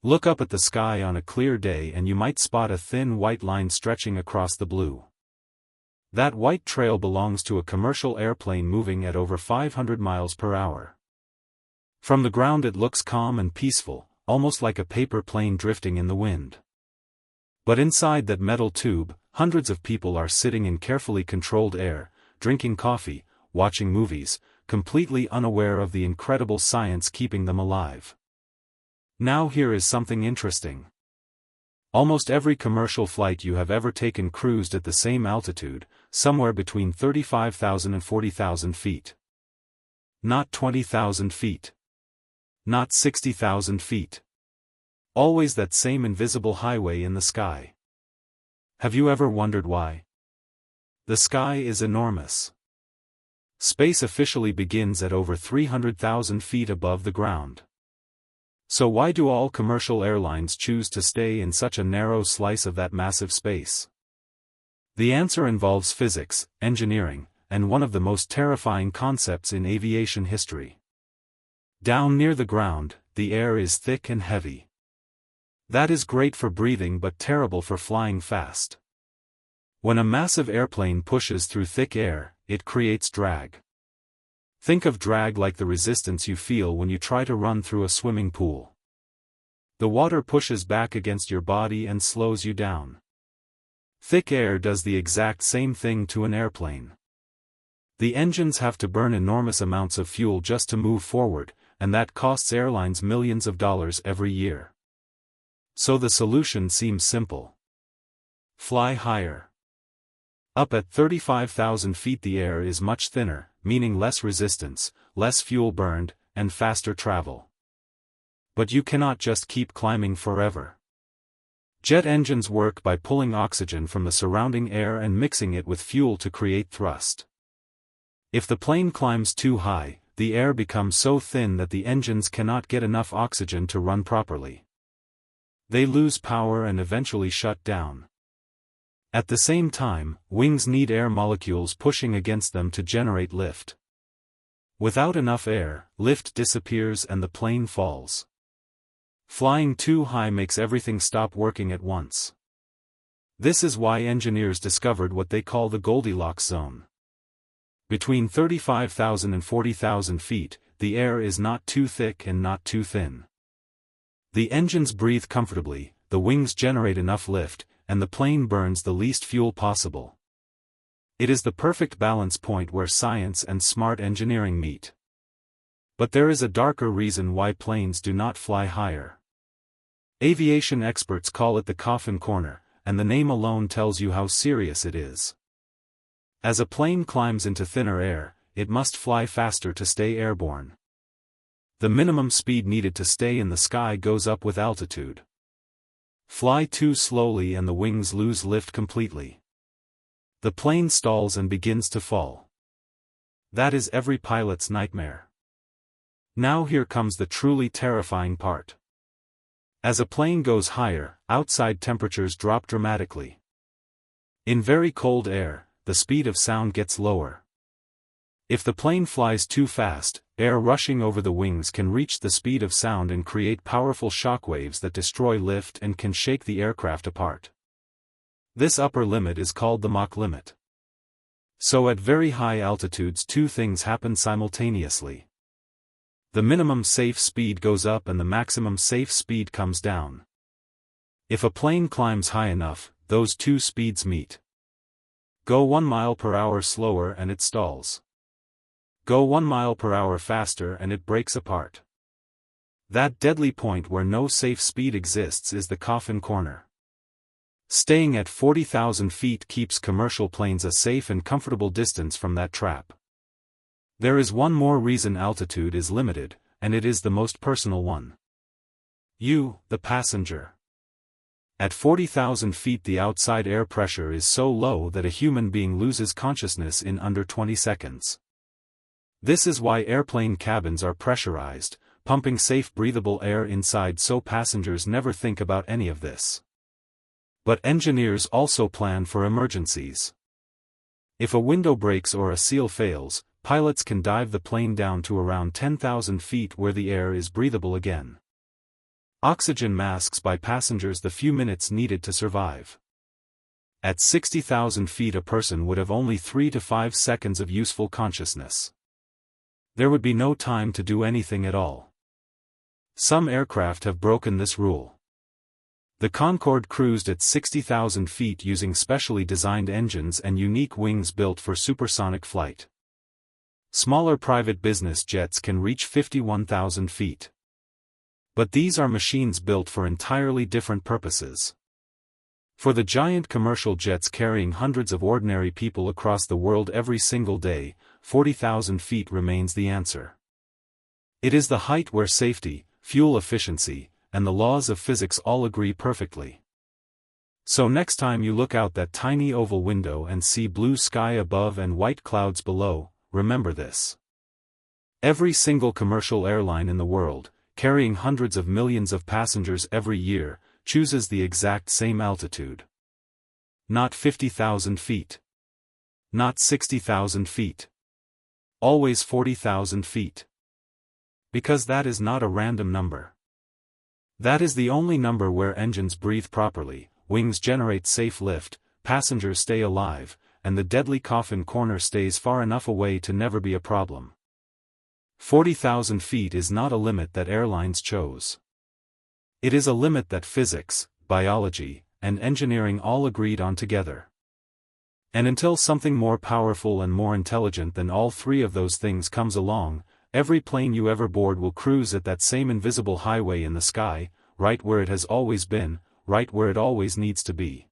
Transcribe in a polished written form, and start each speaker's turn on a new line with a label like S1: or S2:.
S1: Look up at the sky on a clear day and you might spot a thin white line stretching across the blue. That white trail belongs to a commercial airplane moving at over 500 miles per hour. From the ground it looks calm and peaceful, almost like a paper plane drifting in the wind. But inside that metal tube, hundreds of people are sitting in carefully controlled air, drinking coffee, watching movies, completely unaware of the incredible science keeping them alive. Now here is something interesting. Almost every commercial flight you have ever taken cruised at the same altitude, somewhere between 35,000 and 40,000 feet. Not 20,000 feet. Not 60,000 feet. Always that same invisible highway in the sky. Have you ever wondered why? The sky is enormous. Space officially begins at over 300,000 feet above the ground. So why do all commercial airlines choose to stay in such a narrow slice of that massive space? The answer involves physics, engineering, and one of the most terrifying concepts in aviation history. Down near the ground, the air is thick and heavy. That is great for breathing but terrible for flying fast. When a massive airplane pushes through thick air, it creates drag. Think of drag like the resistance you feel when you try to run through a swimming pool. The water pushes back against your body and slows you down. Thick air does the exact same thing to an airplane. The engines have to burn enormous amounts of fuel just to move forward, and that costs airlines millions of dollars every year. So the solution seems simple. Fly higher. Up at 35,000 feet the air is much thinner, meaning less resistance, less fuel burned, and faster travel. But you cannot just keep climbing forever. Jet engines work by pulling oxygen from the surrounding air and mixing it with fuel to create thrust. If the plane climbs too high, the air becomes so thin that the engines cannot get enough oxygen to run properly. They lose power and eventually shut down. At the same time, wings need air molecules pushing against them to generate lift. Without enough air, lift disappears and the plane falls. Flying too high makes everything stop working at once. This is why engineers discovered what they call the Goldilocks zone. Between 35,000 and 40,000 feet, the air is not too thick and not too thin. The engines breathe comfortably, the wings generate enough lift, and the plane burns the least fuel possible. It is the perfect balance point where science and smart engineering meet. But there is a darker reason why planes do not fly higher. Aviation experts call it the coffin corner, and the name alone tells you how serious it is. As a plane climbs into thinner air, it must fly faster to stay airborne. The minimum speed needed to stay in the sky goes up with altitude. Fly too slowly and the wings lose lift completely. The plane stalls and begins to fall. That is every pilot's nightmare. Now here comes the truly terrifying part. As a plane goes higher, outside temperatures drop dramatically. In very cold air, the speed of sound gets lower. If the plane flies too fast, air rushing over the wings can reach the speed of sound and create powerful shockwaves that destroy lift and can shake the aircraft apart. This upper limit is called the Mach limit. So at very high altitudes two things happen simultaneously. The minimum safe speed goes up and the maximum safe speed comes down. If a plane climbs high enough, those two speeds meet. Go 1 mile per hour slower and it stalls. Go 1 mile per hour faster and it breaks apart. That deadly point where no safe speed exists is the coffin corner. Staying at 40,000 feet keeps commercial planes a safe and comfortable distance from that trap. There is one more reason altitude is limited, and it is the most personal one. You, the passenger. At 40,000 feet the outside air pressure is so low that a human being loses consciousness in under 20 seconds. This is why airplane cabins are pressurized, pumping safe breathable air inside so passengers never think about any of this. But engineers also plan for emergencies. If a window breaks or a seal fails, pilots can dive the plane down to around 10,000 feet where the air is breathable again. Oxygen masks by passengers the few minutes needed to survive. At 60,000 feet a person would have only 3 to 5 seconds of useful consciousness. There would be no time to do anything at all. Some aircraft have broken this rule. The Concorde cruised at 60,000 feet using specially designed engines and unique wings built for supersonic flight. Smaller private business jets can reach 51,000 feet. But these are machines built for entirely different purposes. For the giant commercial jets carrying hundreds of ordinary people across the world every single day, 40,000 feet remains the answer. It is the height where safety, fuel efficiency, and the laws of physics all agree perfectly. So next time you look out that tiny oval window and see blue sky above and white clouds below, remember this. Every single commercial airline in the world, carrying hundreds of millions of passengers every year, chooses the exact same altitude. Not 50,000 feet. Not 60,000 feet. Always 40,000 feet. Because that is not a random number. That is the only number where engines breathe properly, wings generate safe lift, passengers stay alive, and the deadly coffin corner stays far enough away to never be a problem. 40,000 feet is not a limit that airlines chose. It is a limit that physics, biology, and engineering all agreed on together. And until something more powerful and more intelligent than all three of those things comes along, every plane you ever board will cruise at that same invisible highway in the sky, right where it has always been, right where it always needs to be.